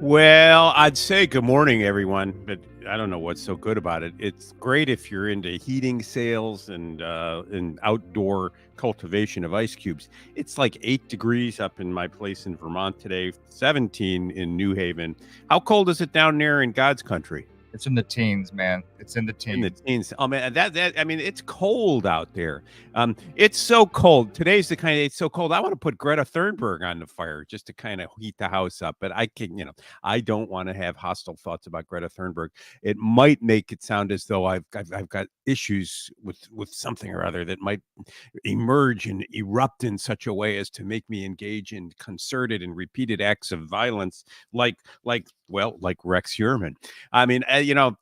Well, I'd say good morning, everyone, but I don't know what's so good about it. It's great if you're into heating sales and outdoor cultivation of ice cubes. It's like 8 degrees up in my place in Vermont today, 17 in New Haven. How cold is it down there in God's country? It's in the teens, man. It's in the In the teens. teens. Oh man, I mean, it's cold out there. It's so cold. Today's the kind of it's so cold. I want to put Greta Thunberg on the fire just to kind of heat the house up. But I can, I don't want to have hostile thoughts about Greta Thunberg. It might make it sound as though I've got issues with something or other that might emerge and erupt in such a way as to make me engage in concerted and repeated acts of violence, like Rex Heuermann. I mean,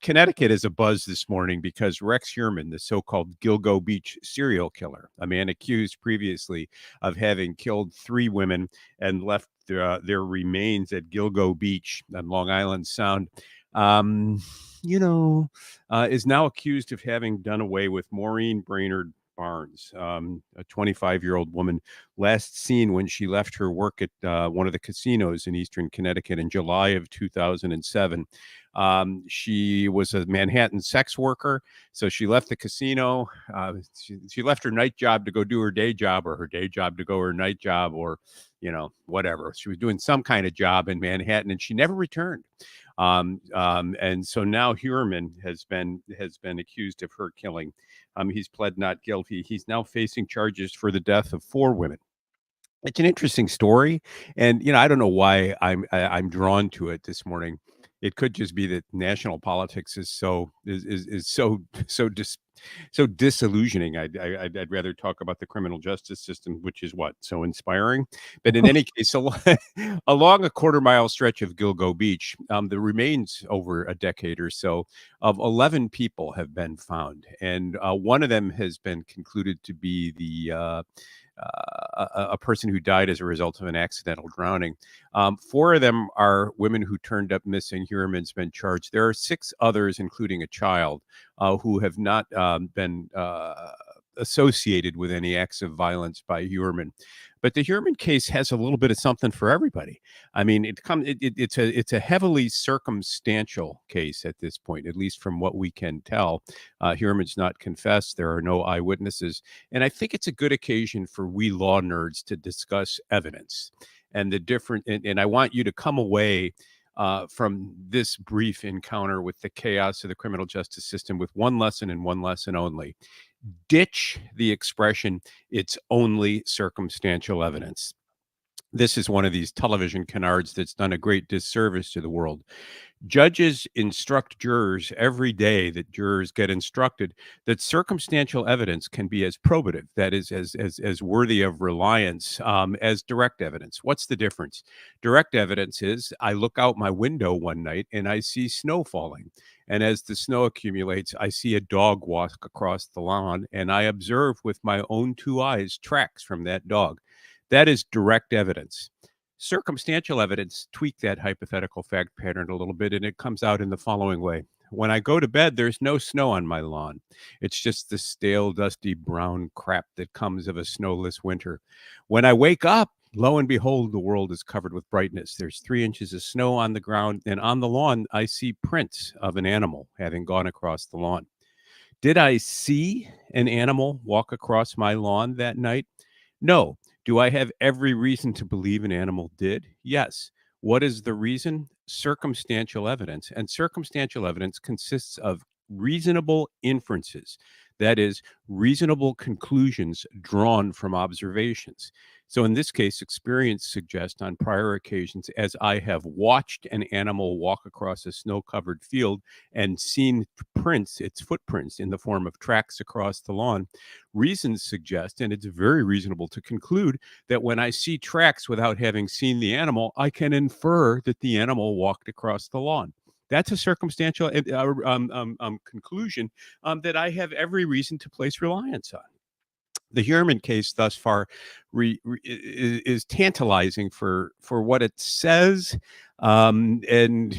Connecticut is abuzz this morning because Rex Heuermann, the so-called Gilgo Beach serial killer, a man accused previously of having killed 3 women and left their remains at Gilgo Beach on Long Island Sound, um, is now accused of having done away with Maureen Brainerd Barnes, a 25-year-old woman, last seen when she left her work at one of the casinos in Eastern Connecticut in July of 2007. She was a Manhattan sex worker, so she left the casino. She left her night job to go do her day job, or her day job to go her night job, or whatever. She was doing some kind of job in Manhattan, and she never returned. And so now Heuermann has been accused of her killing. He's pled not guilty. He's now facing charges for the death of 4 women. It's an interesting story, and I don't know why I'm drawn to it this morning. It could just be that national politics is so disillusioning. I'd rather talk about the criminal justice system, which is what so inspiring. But in any case, along a quarter-mile stretch of Gilgo Beach, the remains over a decade or so of 11 people have been found, and one of them has been concluded to be a person who died as a result of an accidental drowning. 4 of them are women who turned up missing. Heuermann's been charged. There are 6 others, including a child, who have not been associated with any acts of violence by Heuermann. But the Heuermann case has a little bit of something for everybody. I mean, it's a heavily circumstantial case at this point, at least from what we can tell. Heuermann's not confessed. There are no eyewitnesses, and I think it's a good occasion for we law nerds to discuss evidence and the different. And I want you to come away from this brief encounter with the chaos of the criminal justice system with one lesson and one lesson only. Ditch the expression, it's only circumstantial evidence. This is one of these television canards that's done a great disservice to the world. Judges instruct jurors every day that jurors get instructed that circumstantial evidence can be as probative, that is, as worthy of reliance as direct evidence. What's the difference? Direct evidence is I look out my window one night and I see snow falling. And as the snow accumulates, I see a dog walk across the lawn and I observe with my own 2 eyes tracks from that dog. That is direct evidence. Circumstantial evidence tweak that hypothetical fact pattern a little bit, and it comes out in the following way. When I go to bed, there's no snow on my lawn. It's just the stale, dusty brown crap that comes of a snowless winter. When I wake up, lo and behold, the world is covered with brightness. There's 3 inches of snow on the ground, and on the lawn, I see prints of an animal having gone across the lawn. Did I see an animal walk across my lawn that night? No. Do I have every reason to believe an animal did? Yes. What is the reason? Circumstantial evidence. And circumstantial evidence consists of reasonable inferences. That is, reasonable conclusions drawn from observations. So in this case, experience suggests on prior occasions, as I have watched an animal walk across a snow-covered field and seen prints, its footprints in the form of tracks across the lawn, reasons suggest, and it's very reasonable to conclude, that when I see tracks without having seen the animal, I can infer that the animal walked across the lawn. That's a circumstantial conclusion that I have every reason to place reliance on. The Heuermann case thus far is tantalizing for what it says, and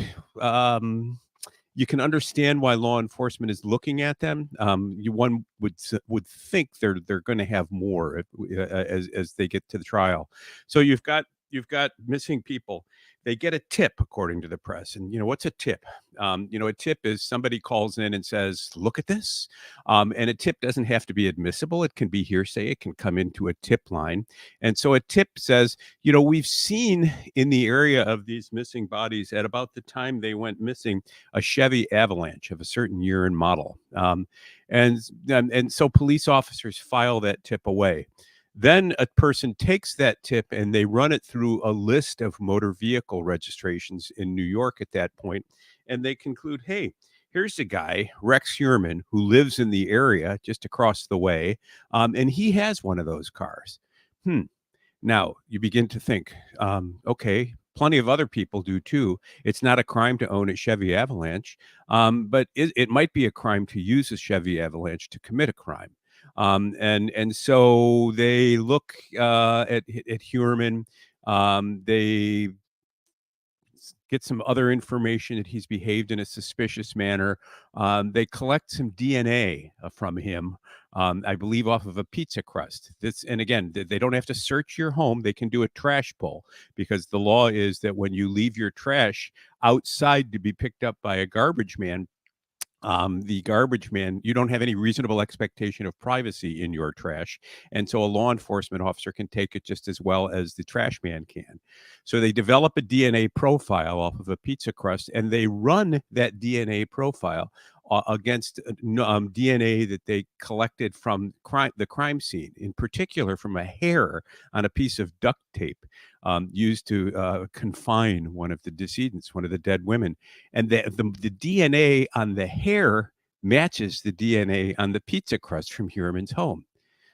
you can understand why law enforcement is looking at them. One would think they're going to have more as they get to the trial. So you've got missing people. they get a tip, according to the press. And, what's a tip? A tip is somebody calls in and says, look at this. And a tip doesn't have to be admissible. It can be hearsay. It can come into a tip line. And so a tip says, we've seen in the area of these missing bodies at about the time they went missing, a Chevy Avalanche of a certain year and model. And so police officers file that tip away. Then a person takes that tip and they run it through a list of motor vehicle registrations in New York at that point, and they conclude, hey, here's a guy, Rex Heuermann, who lives in the area just across the way, and he has one of those cars. Now you begin to think, okay, plenty of other people do too. It's not a crime to own a Chevy Avalanche, but it might be a crime to use a Chevy Avalanche to commit a crime. And so they look at Heuermann. They get some other information that he's behaved in a suspicious manner. They collect some DNA from him, I believe, off of a pizza crust. And again, they don't have to search your home. They can do a trash pull, because the law is that when you leave your trash outside to be picked up by a garbage man, the garbage man, you don't have any reasonable expectation of privacy in your trash. And so a law enforcement officer can take it just as well as the trash man can. So they develop a DNA profile off of a pizza crust, and they run that DNA profile against DNA that they collected from the crime scene, in particular from a hair on a piece of duct tape used to confine one of the decedents, one of the dead women. And the DNA on the hair matches the DNA on the pizza crust from Heuermann's home.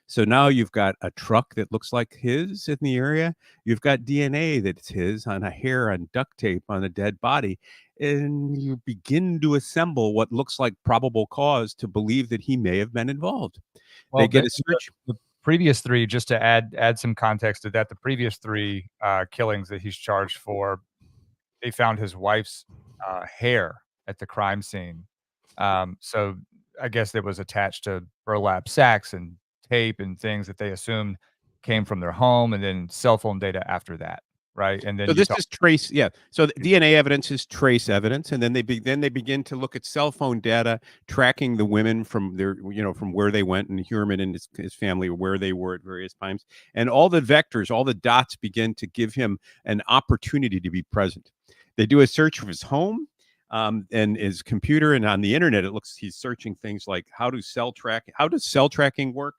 So now you've got a truck that looks like his in the area. You've got DNA that's his on a hair on duct tape on a dead body. And you begin to assemble what looks like probable cause to believe that he may have been involved. Well, They get a search. the previous three, just to add some context to that, the previous three killings that he's charged for, they found his wife's hair at the crime scene. So I guess it was attached to burlap sacks and tape and things that they assumed came from their home, and then cell phone data after that, right? And then So you this is trace, yeah. So the DNA evidence is trace evidence, and then they begin to look at cell phone data tracking the women from from where they went, and Heuermann and his family, where they were at various times, and all the vectors, all the dots begin to give him an opportunity to be present. They do a search of his home. And his computer, and on the internet, he's searching things like how does cell tracking work?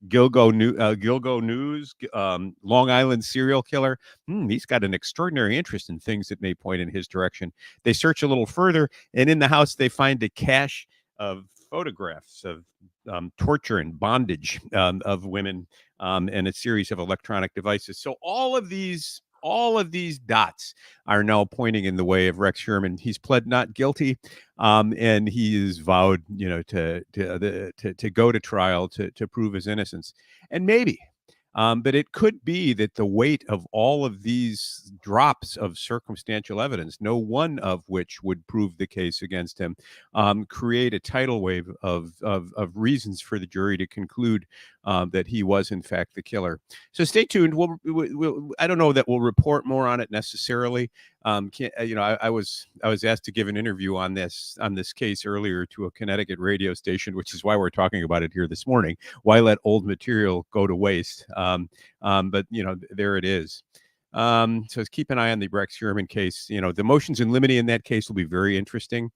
Gilgo News, Long Island serial killer. He's got an extraordinary interest in things that may point in his direction. They search a little further, and in the house, they find a cache of photographs of torture and bondage of women, and a series of electronic devices. So all of these dots are now pointing in the way of Rex Heuermann. He's pled not guilty, and he is vowed, to go to trial to prove his innocence. And maybe, but it could be that the weight of all of these drops of circumstantial evidence, no one of which would prove the case against him, create a tidal wave of reasons for the jury to conclude that he was in fact the killer. So stay tuned. I don't know that we'll report more on it necessarily. I was asked to give an interview on this case earlier to a Connecticut radio station, which is why we're talking about it here this morning. Why let old material go to waste? But there it is. So keep an eye on the Rex Heuermann case. The motions in limine in that case will be very interesting.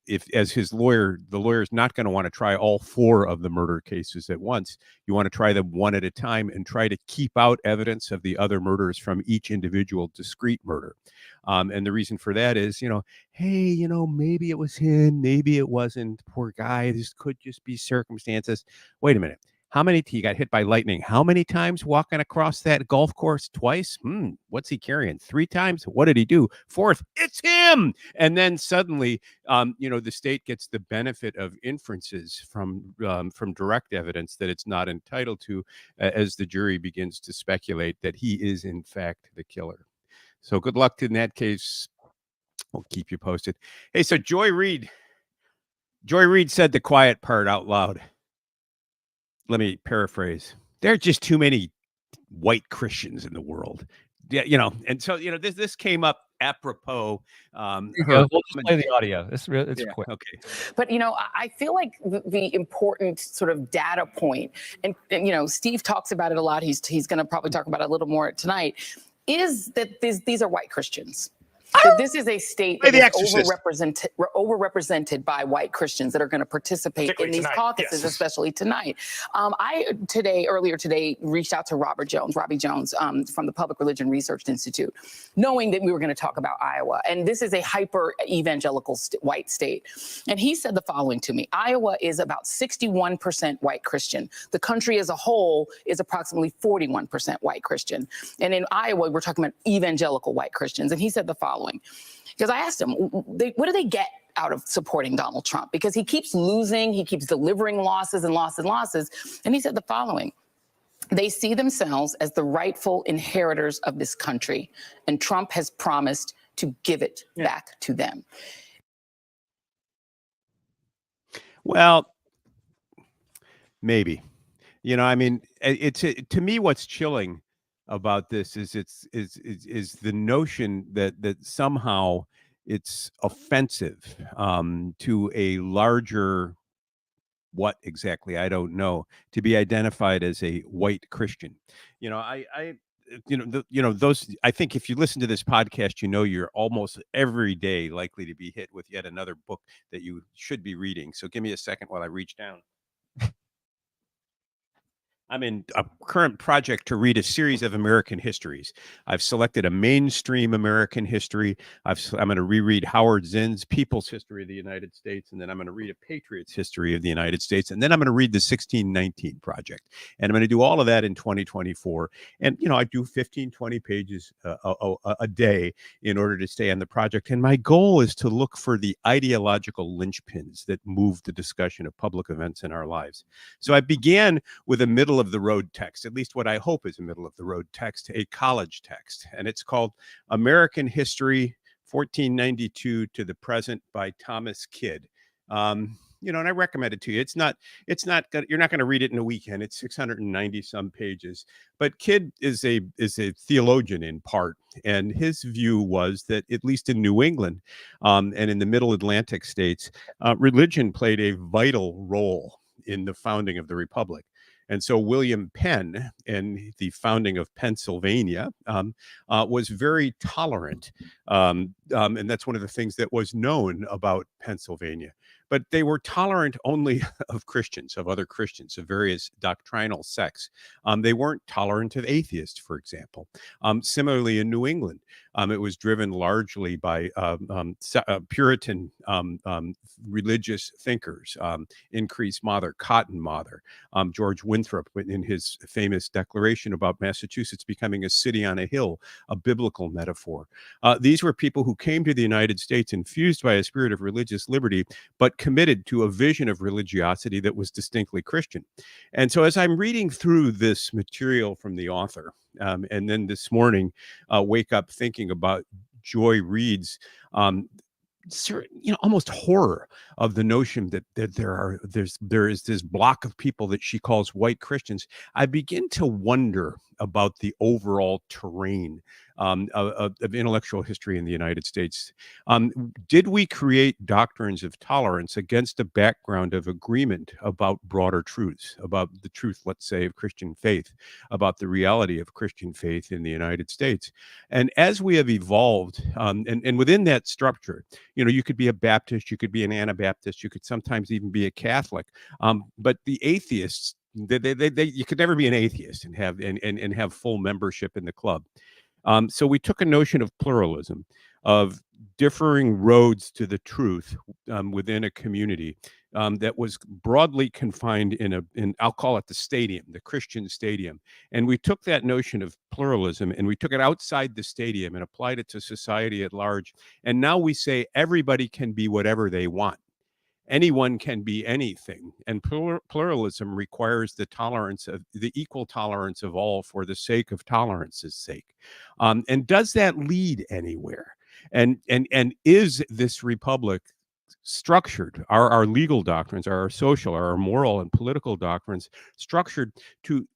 If as his lawyer, the lawyer is not going to want to try all four of the murder cases at once. You want to try them one at a time and try to keep out evidence of the other murders from each individual discrete murder. And the reason for that is, hey, maybe it was him, maybe it wasn't. Poor guy. This could just be circumstances. Wait a minute. How many he got hit by lightning? How many times walking across that golf course? Twice? What's he carrying? 3 times? What did he do? 4th, it's him. And then suddenly, the state gets the benefit of inferences from direct evidence that it's not entitled to, as the jury begins to speculate that he is in fact the killer. So good luck in that case. We'll keep you posted. Hey, so Joy Reid said the quiet part out loud. Let me paraphrase. There are just too many white Christians in the world. yeah, and so this came up apropos. We'll just play the audio. It's quick. Okay. But I feel like the important sort of data point, and Steve talks about it a lot. He's going to probably talk about it a little more tonight. Is that these are white Christians? That this is a state that is overrepresented by white Christians that are going to participate in these caucuses, especially tonight. I earlier today, reached out to Robbie Jones, from the Public Religion Research Institute, knowing that we were going to talk about Iowa. And this is a hyper evangelical white state. And he said the following to me: Iowa is about 61% white Christian. The country as a whole is approximately 41% white Christian. And in Iowa, we're talking about evangelical white Christians. And he said the following, because I asked him, what do they get out of supporting Donald Trump? Because he keeps losing, he keeps delivering losses and losses and losses. And he said the following: they see themselves as the rightful inheritors of this country, and Trump has promised to give it back to them. Well, maybe. I mean, to me, what's chilling about this is the notion that somehow it's offensive to a larger, what exactly, I don't know, to be identified as a white Christian. Those, I think if you listen to this podcast, you're almost every day likely to be hit with yet another book that you should be reading. So give me a second while I reach down. I'm in a current project to read a series of American histories. I've selected a mainstream American history. I'm going to reread Howard Zinn's People's History of the United States, and then I'm going to read a Patriot's History of the United States, and then I'm going to read the 1619 Project. And I'm going to do all of that in 2024. And, I do 15, 20 pages a day in order to stay on the project. And my goal is to look for the ideological linchpins that move the discussion of public events in our lives. So I began with a middle of the road text, at least what I hope is a middle of the road text, a college text, and it's called American History 1492 to the Present by Thomas Kidd. And I recommend it to you. You're not going to read it in a weekend. It's 690 some pages, but Kidd is a theologian in part, and his view was that at least in New England and in the Middle Atlantic states, religion played a vital role in the founding of the Republic. And so William Penn, in the founding of Pennsylvania, was very tolerant. And that's one of the things that was known about Pennsylvania. But they were tolerant only of Christians, of other Christians, of various doctrinal sects. They weren't tolerant of atheists, for example. Similarly, in New England, it was driven largely by Puritan religious thinkers, Increase Mather, Cotton Mather, George Winthrop, in his famous declaration about Massachusetts becoming a city on a hill, a biblical metaphor. These were people who came to the United States infused by a spirit of religious liberty, but committed to a vision of religiosity that was distinctly Christian. And so as I'm reading through this material from the author, and then this morning, wake up thinking about Joy Reid's almost horror of the notion that there is this block of people that she calls white Christians, I begin to wonder about the overall terrain of intellectual history in the United States. Did we create doctrines of tolerance against a background of agreement about broader truths, about the truth, let's say, of Christian faith, about the reality of Christian faith in the United States? And as we have evolved, and within that structure, you could be a Baptist, you could be an Anabaptist, you could sometimes even be a Catholic. But the atheists, you could never be an atheist and have full membership in the club. So we took a notion of pluralism, of differing roads to the truth within a community that was broadly confined in I'll call it the stadium, the Christian stadium. And we took that notion of pluralism and we took it outside the stadium and applied it to society at large. And now we say everybody can be whatever they want. Anyone can be anything, and pluralism requires the equal tolerance of all for the sake of tolerance's sake. And does that lead anywhere? And is this republic structured? Our legal doctrines, our social, our moral and political doctrines structured to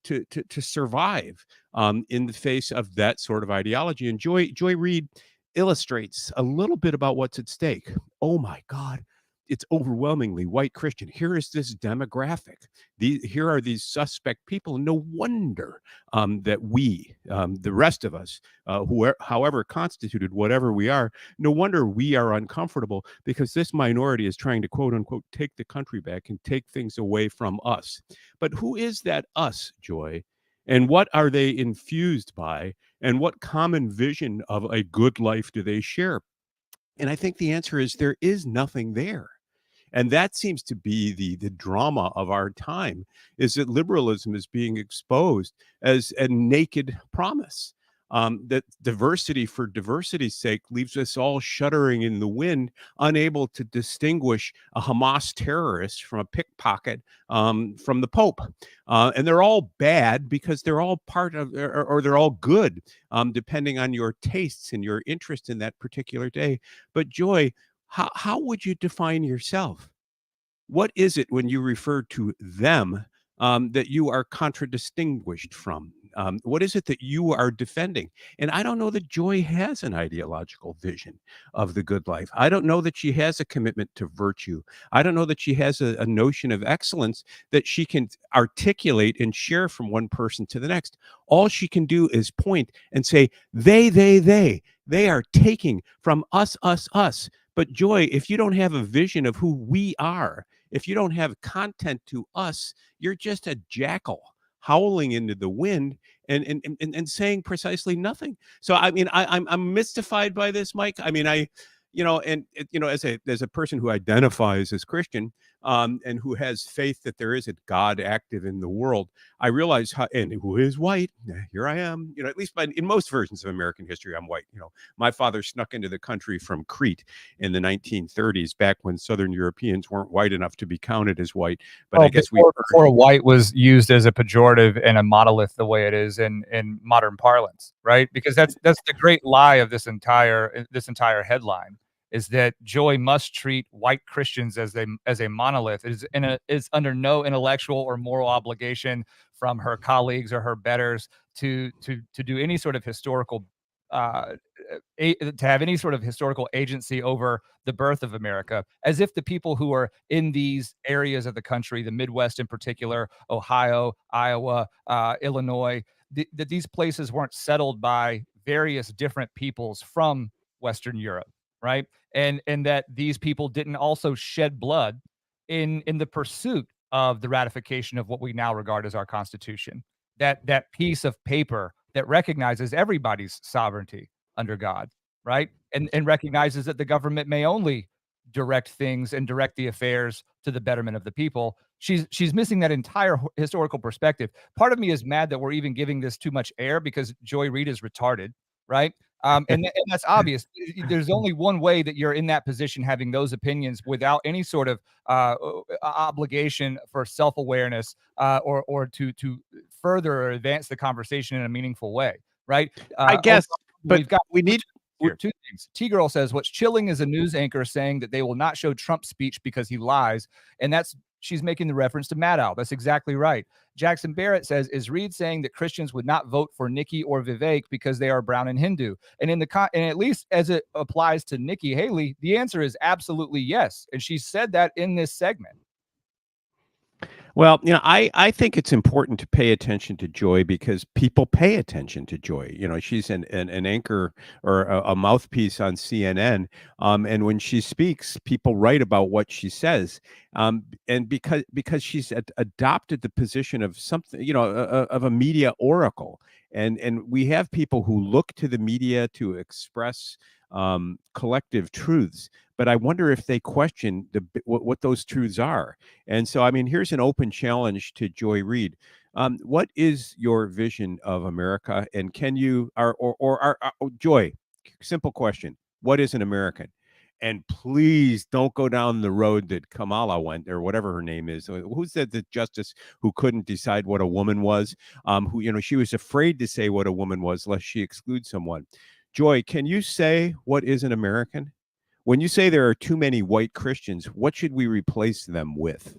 survive in the face of that sort of ideology. And Joy Reid illustrates a little bit about what's at stake. Oh my God, it's overwhelmingly white Christian. Here is this demographic. Here are these suspect people. No wonder that we, the rest of us, however constituted, whatever we are, no wonder we are uncomfortable, because this minority is trying to, quote unquote, take the country back and take things away from us. But who is that us, Joy? And what are they infused by? And what common vision of a good life do they share? And I think the answer is there is nothing there. And that seems to be the drama of our time, is that liberalism is being exposed as a naked promise. That diversity for diversity's sake leaves us all shuddering in the wind, unable to distinguish a Hamas terrorist from a pickpocket from the Pope. And they're all bad because they're all part of, or they're all good, depending on your tastes and your interest in that particular day. But Joy, how would you define yourself? What is it when you refer to them that you are contradistinguished from? What is it that you are defending? And I don't know that Joy has an ideological vision of the good life. I don't know that she has a commitment to virtue. I don't know that she has a notion of excellence that she can articulate and share from one person to the next. All she can do is point and say, they are taking from us, us. But Joy, if you don't have a vision of who we are, if you don't have content to us, you're just a jackal howling into the wind and saying precisely nothing. So I mean, I'm mystified by this, Mike. I mean, as a person who identifies as Christian, and who has faith that there is a God active in the world, I realize how, and who is white. Here I am, at least in most versions of American history, I'm white. My father snuck into the country from Crete in the 1930s, back when Southern Europeans weren't white enough to be counted as white. But I guess before white was used as a pejorative and a monolith the way it is in modern parlance, right? Because that's the great lie of this entire headline, is that Joy must treat white Christians as a monolith. Is under no intellectual or moral obligation from her colleagues or her betters to do any sort of historical to have any sort of historical agency over the birth of America, as if the people who are in these areas of the country, the Midwest in particular, Ohio, Iowa, Illinois, that these places weren't settled by various different peoples from Western Europe, right? And that these people didn't also shed blood in the pursuit of the ratification of what we now regard as our Constitution. That piece of paper that recognizes everybody's sovereignty under God, right? And recognizes that the government may only direct things and direct the affairs to the betterment of the people. She's missing that entire historical perspective. Part of me is mad that we're even giving this too much air, because Joy Reid is retarded, right? And that's obvious. There's only one way that you're in that position, having those opinions without any sort of obligation for self-awareness or to further or advance the conversation in a meaningful way, right? I guess, but we need two things. T-Girl says, what's chilling is a news anchor saying that they will not show Trump's speech because he lies. And she's making the reference to Maddow. That's exactly right. Jackson Barrett says, is Reid saying that Christians would not vote for Nikki or Vivek because they are brown and Hindu? And and at least as it applies to Nikki Haley, the answer is absolutely yes. And she said that in this segment. Well, I think it's important to pay attention to Joy because people pay attention to Joy. She's an anchor or a mouthpiece on CNN. And when she speaks, people write about what she says. And because she's adopted the position of something, of a media oracle. And we have people who look to the media to express collective truths, but I wonder if they question what those truths are. And so, I mean, here's an open challenge to Joy Reid. What is your vision of America? And can you, Joy, simple question: what is an American? And please don't go down the road that Kamala went, or whatever her name is. Who said the justice who couldn't decide what a woman was? Who, she was afraid to say what a woman was, lest she exclude someone. Joy, can you say what is an American? When you say there are too many white Christians, what should we replace them with?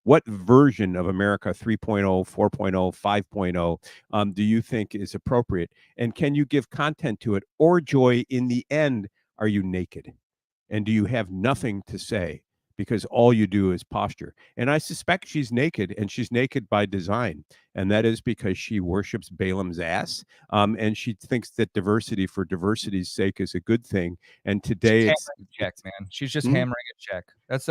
What version of America 3.0, 4.0, 5.0 do you think is appropriate? And can you give content to it? Or, Joy, in the end, are you naked? And do you have nothing to say because all you do is posture? And I suspect she's naked, and she's naked by design. And that is because she worships Balaam's ass. And she thinks that diversity for diversity's sake is a good thing. And today Hammering a check, man. She's just Hmm? hammering a check. That's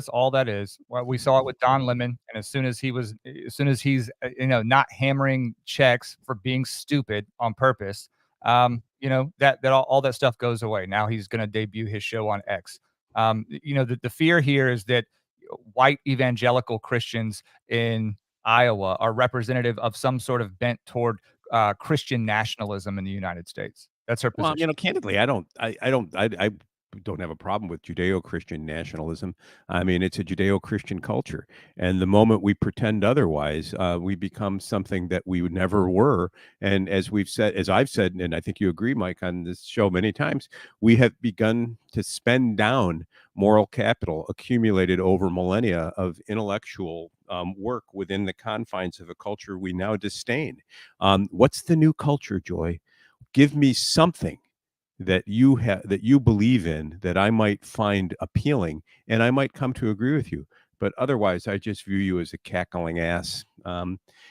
all that is. Well, we saw it with Don Lemon, and as soon as he's not hammering checks for being stupid on purpose, that all that stuff goes away. Now he's going to debut his show on X. The fear here is that white evangelical Christians in Iowa are representative of some sort of bent toward Christian nationalism in the United States. That's her Well, position. candidly, I don't have a problem with Judeo-Christian nationalism. I mean, it's a Judeo-Christian culture, and the moment we pretend otherwise, we become something that we never were. And as I've said, and I think you agree, Mike, on this show many times, we have begun to spend down moral capital accumulated over millennia of intellectual work within the confines of a culture we now disdain. What's the new culture, Joy? Give me something that you believe in that I might find appealing, and I might come to agree with you. But otherwise, I just view you as a cackling ass.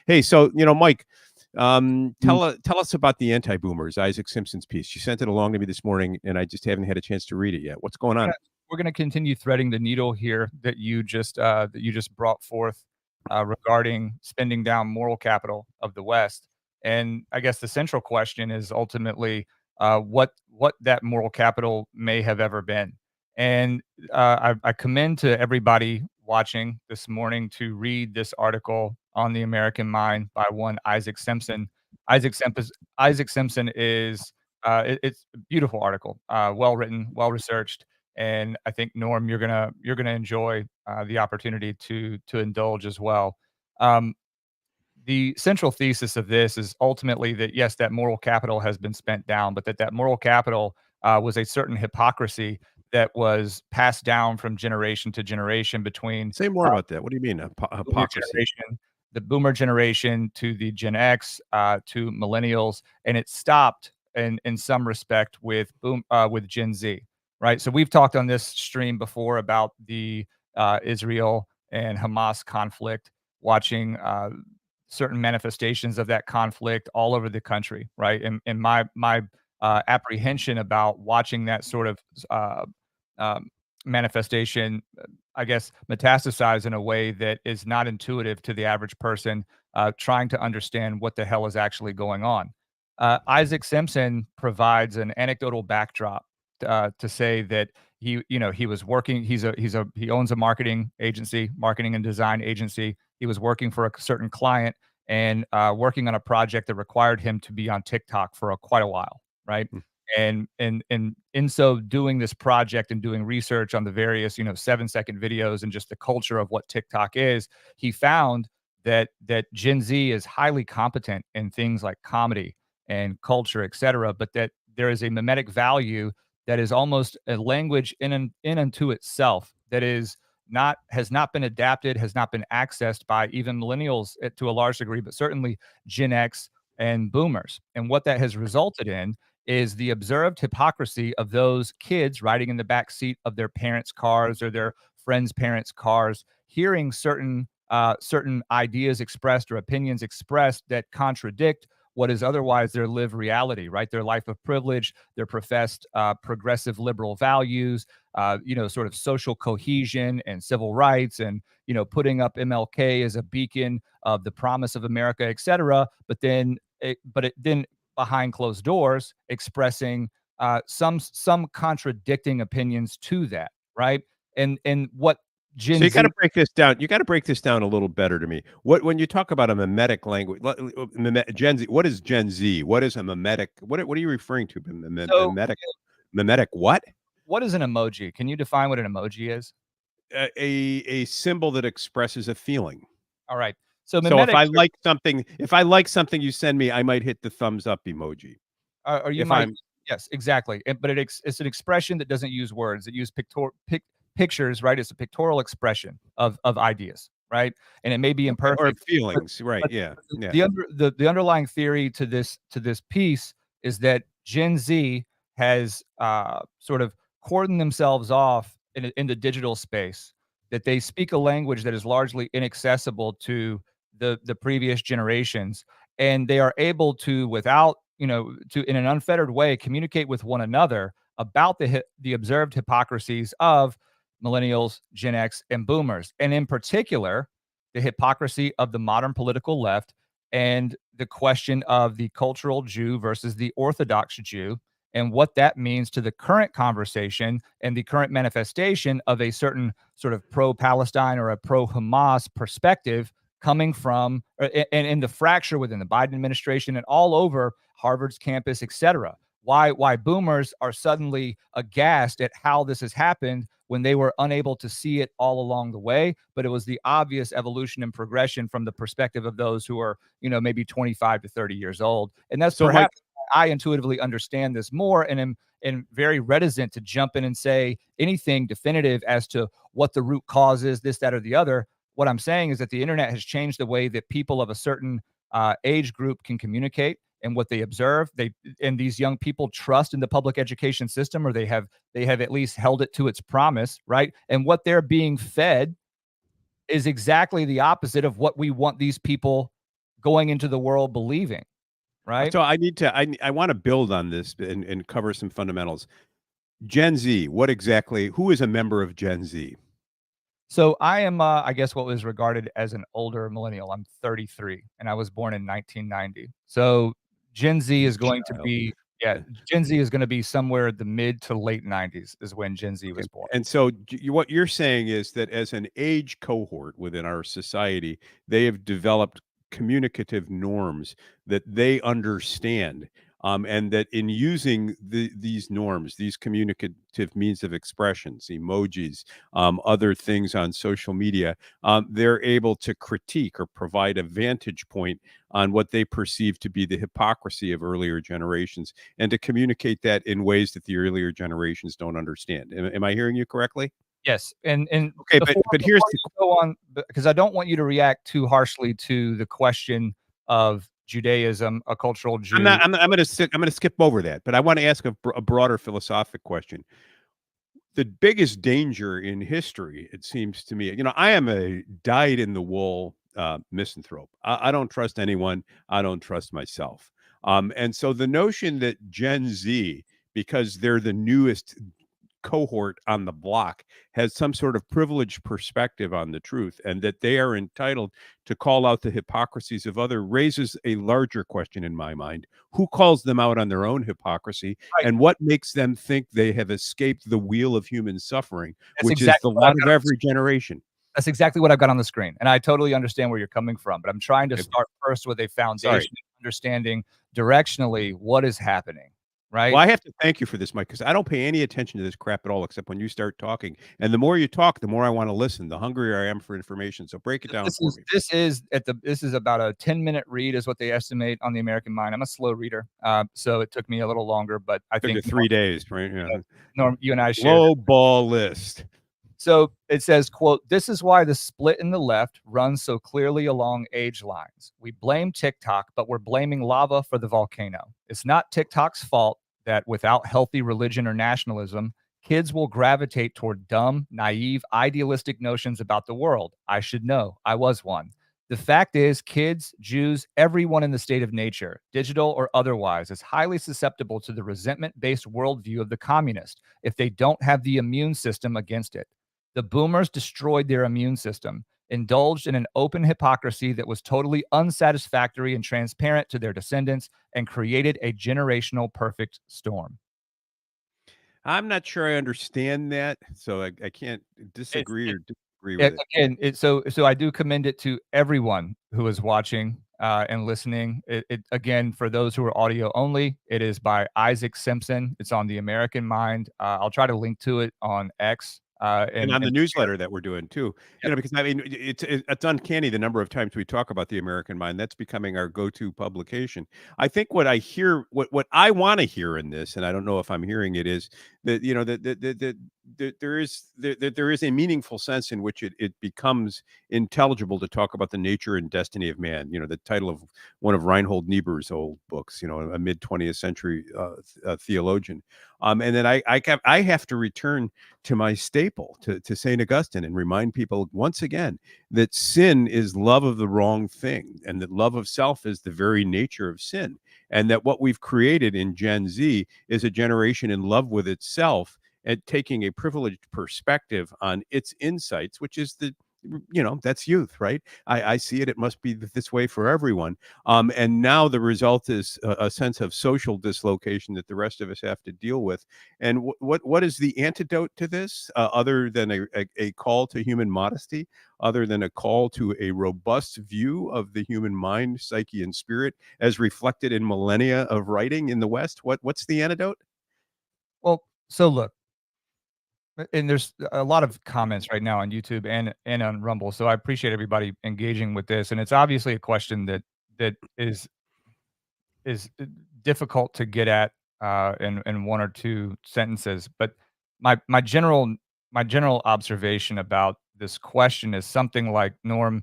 Hey, so Mike, tell us about the anti-boomers, Isaac Simpson's piece. You sent it along to me this morning, and I just haven't had a chance to read it yet. What's going on? We're going to continue threading the needle here that you just brought forth regarding spending down moral capital of the West. And I guess the central question is ultimately what that moral capital may have ever been. And I commend to everybody watching this morning to read this article on the American Mind by one Isaac Simpson. Isaac Simpson is it's a beautiful article, well written, well researched, and I think Norm, you're gonna enjoy the opportunity to indulge as well. Um, the central thesis of this is ultimately that yes, that moral capital has been spent down, but that moral capital was a certain hypocrisy that was passed down from generation to generation between Say more about that. What do you mean, boomer hypocrisy? generation, the boomer generation to the Gen X to millennials, and it stopped in some respect with Gen Z, right? So we've talked on this stream before about the Israel and Hamas conflict, watching certain manifestations of that conflict all over the country, right? And my apprehension about watching that sort of um, manifestation, I guess, metastasize in a way that is not intuitive to the average person trying to understand what the hell is actually going on. Isaac Simpson provides an anecdotal backdrop to say that he was working. He owns a marketing agency, marketing and design agency. He was working for a certain client and working on a project that required him to be on TikTok for quite a while, right? Hmm. And in so doing this project and doing research on the various 7-second videos and just the culture of what TikTok is, he found that Gen Z is highly competent in things like comedy and culture, etc., but that there is a mimetic value that is almost a language in unto itself that has not been adapted, has not been accessed by even millennials to a large degree, but certainly Gen X and boomers. And what that has resulted in is the observed hypocrisy of those kids riding in the back seat of their parents' cars or their friends' parents' cars, hearing certain ideas expressed or opinions expressed that contradict what is otherwise their lived reality, right? Their life of privilege, their professed progressive liberal values, sort of social cohesion and civil rights, and putting up MLK as a beacon of the promise of America, et cetera. But then behind closed doors, expressing some contradicting opinions to that, right? And what So Gen you got to Z. break this down. You got to break this down a little better to me. When you talk about a mimetic language, Gen Z, what is Gen Z? What is a mimetic? What are you referring to? So, Mimetic what? what is an emoji? Can you define what an emoji is? A symbol that expresses a feeling. All right. So So if mimetics, I like something you send me, I might hit the thumbs up emoji. or you If might, I'm yes, exactly. But it's an expression that doesn't use words. It uses pictures, right? It's a pictorial expression of ideas, right? And it may be or imperfect, feelings, right? but Yeah, yeah. the underlying theory to this piece is that Gen Z has sort of cordoned themselves off in the digital space, that they speak a language that is largely inaccessible to the previous generations, and they are able to, without to in an unfettered way, communicate with one another about the observed hypocrisies of millennials, Gen X, and boomers, and in particular the hypocrisy of the modern political left and the question of the cultural Jew versus the Orthodox Jew, and what that means to the current conversation and the current manifestation of a certain sort of pro-Palestine or a pro-Hamas perspective coming from and the fracture within the Biden administration and all over Harvard's campus, et cetera. Why boomers are suddenly aghast at how this has happened when they were unable to see it all along the way, but it was the obvious evolution and progression from the perspective of those who are, maybe 25 to 30 years old. And that's So, Mike, perhaps I intuitively understand this more and am very reticent to jump in and say anything definitive as to what the root cause is, this, that, or the other. What I'm saying is that the internet has changed the way that people of a certain age group can communicate and what they observe. And these young people trust in the public education system, or they have at least held it to its promise, right? And what they're being fed is exactly the opposite of what we want these people going into the world believing, right? so I want to build on this and cover some fundamentals. Gen Z, who is a member of Gen Z? So I am, I guess, what was regarded as an older millennial. I'm 33, and I was born in 1990. So Gen Z is going to be, Yeah. Gen Z is going to be somewhere the mid to late 90s is when Gen Z was born. And so what you're saying is that as an age cohort within our society, they have developed communicative norms that they understand. And that in using these norms, these communicative means of expressions, emojis, other things on social media, they're able to critique or provide a vantage point on what they perceive to be the hypocrisy of earlier generations, and to communicate that in ways that the earlier generations don't understand. Am I hearing you correctly? Yes, and Okay, but here's the go on, because I don't want you to react too harshly to the question of Judaism, a cultural Jew. I'm going to skip over that, but I want to ask a broader philosophic question. The biggest danger in history, it seems to me, I am a dyed-in-the-wool misanthrope. I don't trust anyone. I don't trust myself. And so the notion that Gen Z, because they're the newest cohort on the block, has some sort of privileged perspective on the truth, and that they are entitled to call out the hypocrisies of other, raises a larger question in my mind. Who calls them out on their own hypocrisy? Right. And what makes them think they have escaped the wheel of human suffering, That's which exactly is the lot of every generation? That's exactly what I've got on the screen, and I totally understand where you're coming from, but I'm trying to start first with a foundation, understanding directionally what is happening, right? Well, I have to thank you for this, Mike, because I don't pay any attention to this crap at all, except when you start talking. And the more you talk, the more I want to listen, the hungrier I am for information. So break it down for me. This is about a 10-minute read is what they estimate on the American Mind. I'm a slow reader, so it took me a little longer, but I think 3 days, right? Yeah. Norm, you and I share. Low ball list. So it says, quote, "This is why the split in the left runs so clearly along age lines. We blame TikTok, but we're blaming lava for the volcano. It's not TikTok's fault that without healthy religion or nationalism, kids will gravitate toward dumb, naive, idealistic notions about the world. I should know. I was one. The fact is, kids, Jews, everyone in the state of nature, digital or otherwise, is highly susceptible to the resentment-based worldview of the communist if they don't have the immune system against it. The boomers destroyed their immune system, indulged in an open hypocrisy that was totally unsatisfactory and transparent to their descendants, and created a generational perfect storm." I'm not sure I understand that, so I can't disagree with it. Again, so I do commend it to everyone who is watching and listening. It again, for those who are audio only, it is by Isaac Simpson. It's on the American Mind. I'll try to link to it on X. And on the newsletter that we're doing too, because I mean, it's uncanny the number of times we talk about the American Mind. That's becoming our go-to publication. I think what I want to hear in this, and I don't know if I'm hearing it, is that there is a meaningful sense in which it becomes intelligible to talk about the nature and destiny of man. The title of one of Reinhold Niebuhr's old books, a mid 20th century theologian. And then I have to return to my staple, to St. Augustine, and remind people once again that sin is love of the wrong thing, and that love of self is the very nature of sin, and that what we've created in Gen Z is a generation in love with itself and taking a privileged perspective on its insights, which is that's youth, right? I see it. It must be this way for everyone. And now the result is a sense of social dislocation that the rest of us have to deal with. And what is the antidote to this, other than a call to human modesty, other than a call to a robust view of the human mind, psyche, and spirit as reflected in millennia of writing in the West? What's the antidote? Well, so look, and there's a lot of comments right now on YouTube and on Rumble, so I appreciate everybody engaging with this, and it's obviously a question that is difficult to get at in one or two sentences. But my general observation about this question is something like, Norm,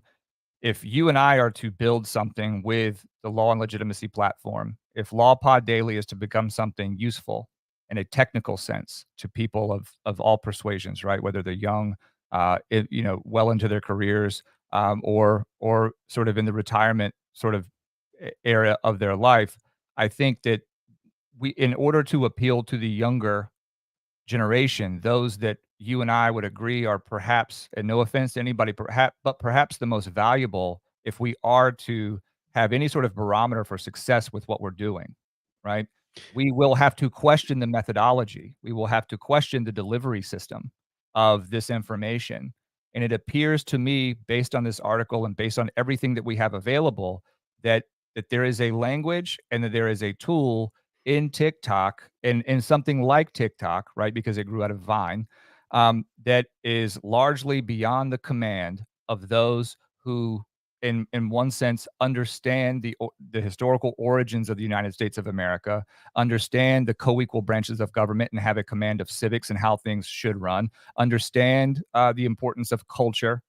if you and I are to build something with the Law and Legitimacy platform, if Law Pod Daily is to become something useful in a technical sense to people of all persuasions, right? Whether they're young, well into their careers, or sort of in the retirement sort of area of their life, I think that in order to appeal to the younger generation, those that you and I would agree are perhaps, and no offense to anybody, perhaps the most valuable, if we are to have any sort of barometer for success with what we're doing, right? We will have to question the methodology. We will have to question the delivery system of this information. And it appears to me, based on this article and based on everything that we have available, that there is a language and that there is a tool in TikTok and something like TikTok, right? Because it grew out of Vine, that is largely beyond the command of those who, in one sense, understand the historical origins of the United States of America, understand the co-equal branches of government and have a command of civics and how things should run, understand the importance of culture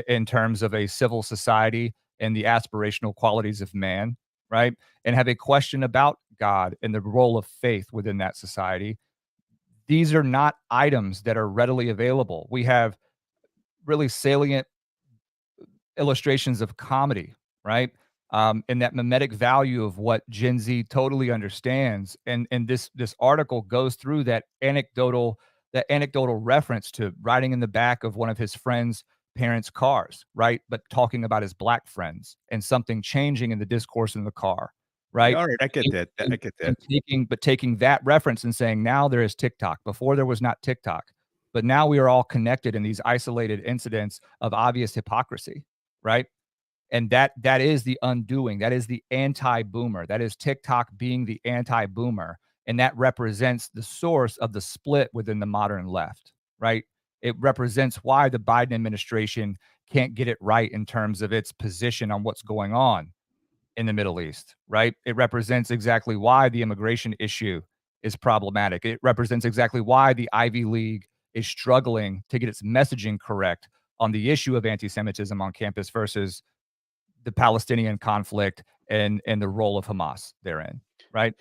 in terms of a civil society and the aspirational qualities of man, right? And have a question about God and the role of faith within that society. These are not items that are readily available. We have really salient illustrations of comedy, right? And that mimetic value of what Gen Z totally understands. And this article goes through that anecdotal reference to riding in the back of one of his friends' parents' cars, right? But talking about his black friends and something changing in the discourse in the car, right? All right, I get that. I get that. Taking that reference and saying, now there is TikTok. Before there was not TikTok, but now we are all connected in these isolated incidents of obvious hypocrisy, right? And that is the undoing. That is the anti-boomer. That is TikTok being the anti-boomer. And that represents the source of the split within the modern left, right? It represents why the Biden administration can't get it right in terms of its position on what's going on in the Middle East, right? It represents exactly why the immigration issue is problematic. It represents exactly why the Ivy League is struggling to get its messaging correct on the issue of anti-Semitism on campus versus the Palestinian conflict and the role of Hamas therein, right?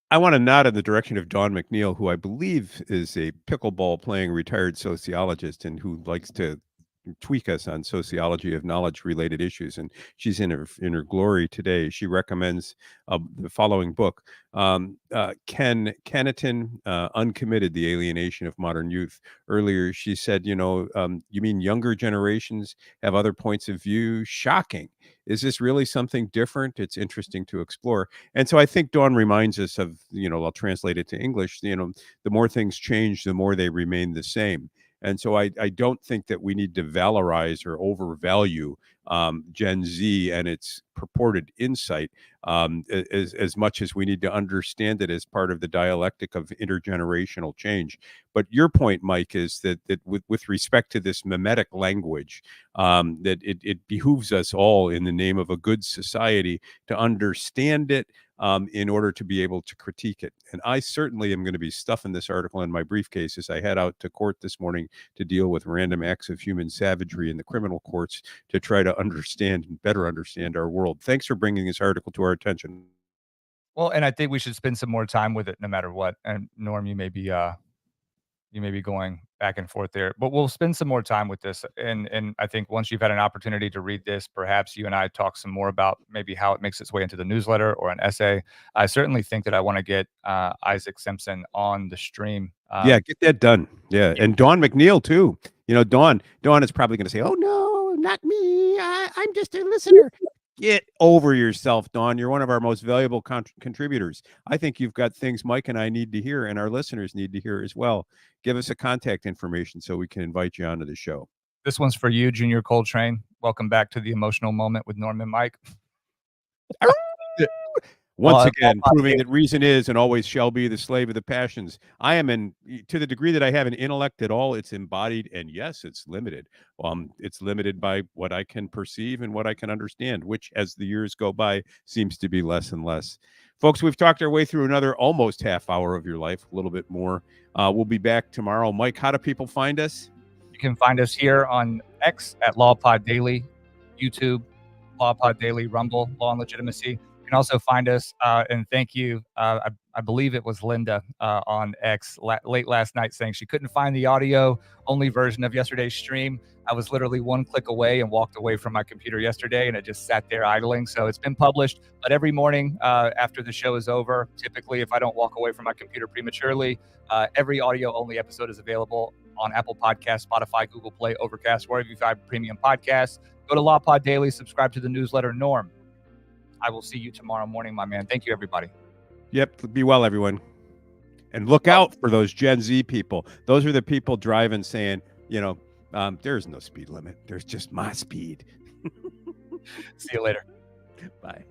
I want to nod in the direction of Dawn McNeil, who I believe is a pickleball playing retired sociologist and who likes to tweak us on sociology of knowledge related issues, and she's in her glory today. She recommends the following book, Ken Kenneton, Uncommitted: The Alienation of Modern Youth. Earlier she said, you mean younger generations have other points of view? Shocking. Is this really something different? It's interesting to explore. And so I think Dawn reminds us of, I'll translate it to English, the more things change, the more they remain the same. And so I don't think that we need to valorize or overvalue Gen Z and its purported insight as much as we need to understand it as part of the dialectic of intergenerational change. But your point, Mike, is that with respect to this mimetic language, that it behooves us all in the name of a good society to understand it, in order to be able to critique it. And I certainly am going to be stuffing this article in my briefcase as I head out to court this morning to deal with random acts of human savagery in the criminal courts to try to understand and better understand our world. Thanks for bringing this article to our attention. Well, and I think we should spend some more time with it no matter what. And Norm, you may be going back and forth there, but we'll spend some more time with this. And I think once you've had an opportunity to read this, perhaps you and I talk some more about maybe how it makes its way into the newsletter or an essay. I certainly think that I want to get Isaac Simpson on the stream. Yeah, get that done. Yeah, and Dawn McNeil too. Dawn is probably going to say, "Oh no, not me. I'm just a listener." Get over yourself, Dawn. You're one of our most valuable contributors. I think you've got things Mike and I need to hear, and our listeners need to hear as well. Give us a contact information so we can invite you onto the show. This one's for you, Junior Coltrane. Welcome back to the emotional moment with Norm and Mike. Once again, proving that reason is and always shall be the slave of the passions. I am to the degree that I have an intellect at all, it's embodied, and yes, it's limited. It's limited by what I can perceive and what I can understand, which, as the years go by, seems to be less and less. Folks, we've talked our way through another almost half hour of your life, a little bit more. We'll be back tomorrow. Mike, how do people find us? You can find us here on X at LawPod Daily, YouTube, LawPod Daily, Rumble, Law and Legitimacy. You can also find us, and thank you, I believe it was Linda on X late last night saying she couldn't find the audio-only version of yesterday's stream. I was literally one click away and walked away from my computer yesterday, and it just sat there idling. So it's been published, but every morning after the show is over, typically if I don't walk away from my computer prematurely, every audio-only episode is available on Apple Podcasts, Spotify, Google Play, Overcast, wherever you find premium podcasts. Go to LawPod Daily, subscribe to the newsletter. Norm, I will see you tomorrow morning, my man. Thank you, everybody. Yep. Be well, everyone. And look out for those Gen Z people. Those are the people driving saying, there's no speed limit. There's just my speed. See you later. Bye.